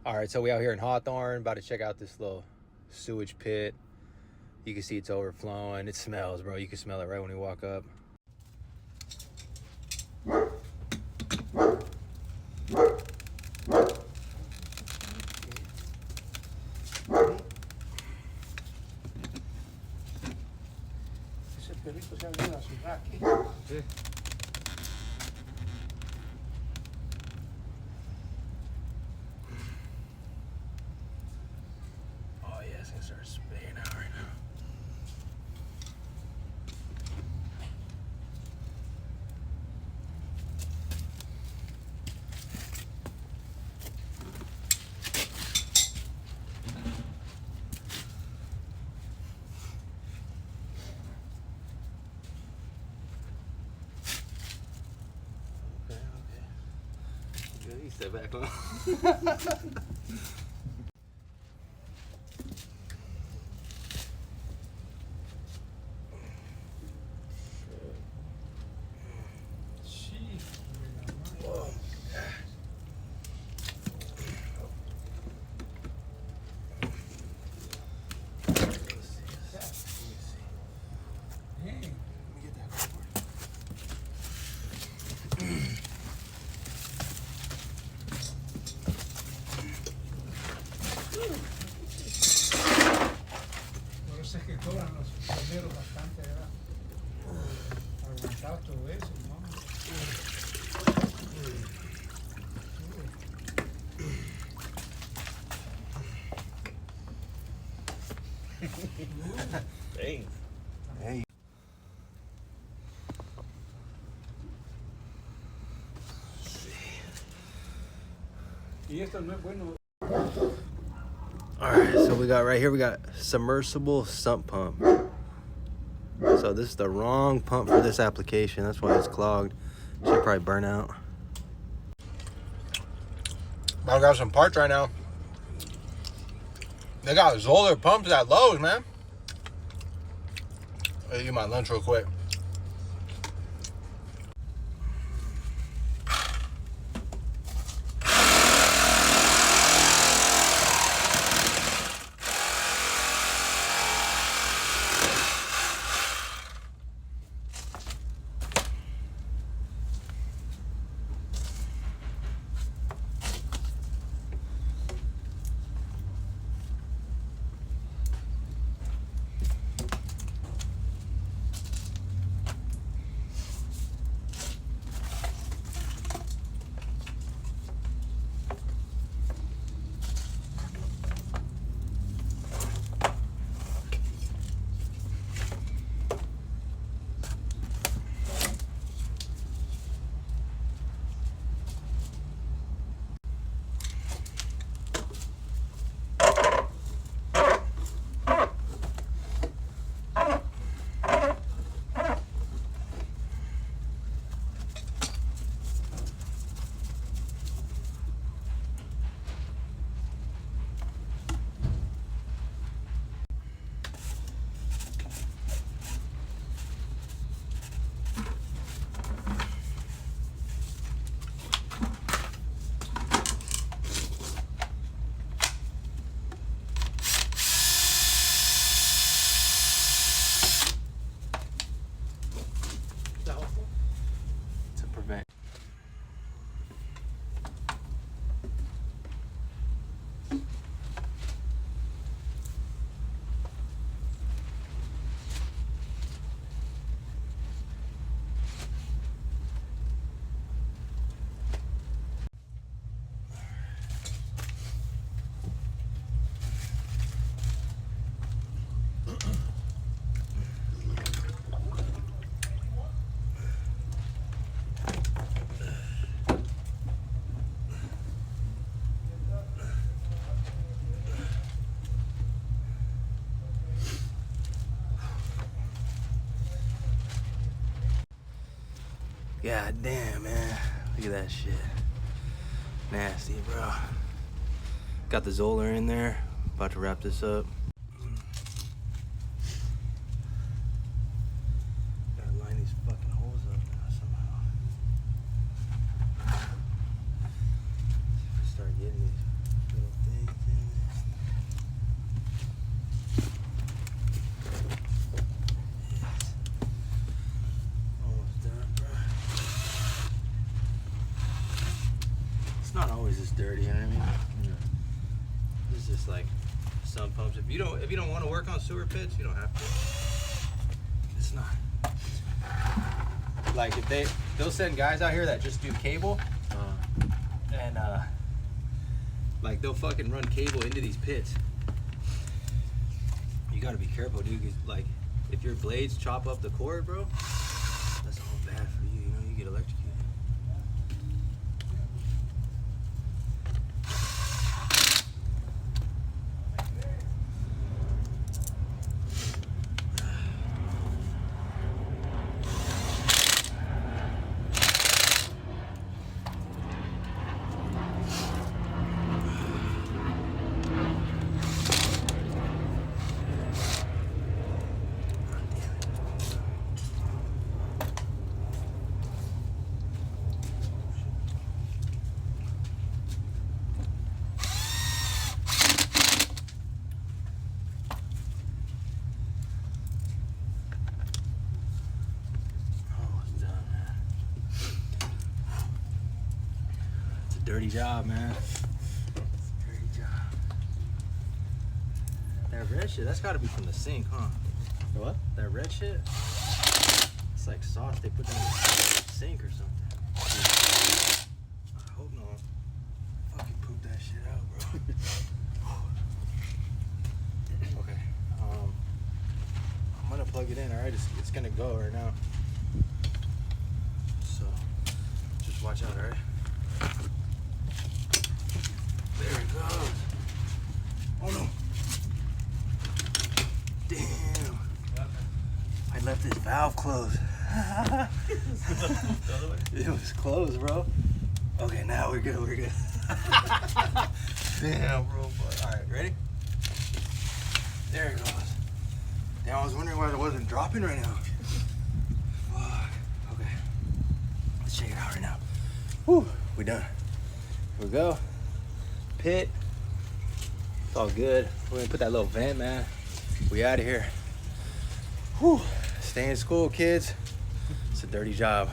All right, so we out here in Hawthorne, about to check out this little sewage pit. You can see it's overflowing. It smells, bro. You can smell it right when you walk up. Ese perrito se ha venido a asustar aquí. Sí. Oh yeah, it's gonna start spitting out right now. Okay. You step back, huh? Por eso es que cobran los primeros bastante, ¿verdad? Aguantado todo eso, ¿no? Thanks. Hey. Y esto no es bueno. All right, so we got right here, we got submersible sump pump. So this is the wrong pump for this application. That's why it's clogged. Should probably burn out. I got some parts right now. They got Zoller pumps at Lowe's, man. I'll eat my lunch real quick. To prevent. God damn, man. Look at that shit. Nasty, bro. Got the Zoller in there. About to wrap this up. Gotta line these fucking holes up now somehow. Start getting these little pits, like sump pumps. If you don't want to work on sewer pits, you don't have to. It's not. Like if they'll send guys out here that just do cable, and like they'll fucking run cable into these pits. You gotta be careful, dude. 'Cause, like if your blades chop up the cord, bro, that's all bad for you. You know, you get electrocuted. Dirty job, man. Dirty job. That red shit, that's gotta be from the sink, huh? What? That red shit? It's like sauce they put down in the sink or something. I hope not. Fucking poop that shit out, bro. Okay. I'm gonna plug it in, alright? It's gonna go right now. So, just watch out, alright? There it goes. Oh no. Damn. I left this valve closed. It was closed, bro. Okay, now we're good, Damn, bro. Alright, ready? There it goes. Damn, I was wondering why it wasn't dropping right now. Fuck. Okay. Let's check it out right now. Whew, we done. Here we go. Pit. It's all good. We're gonna put that little vent, man. We out of here. Whew. Stay in school, kids. It's a dirty job.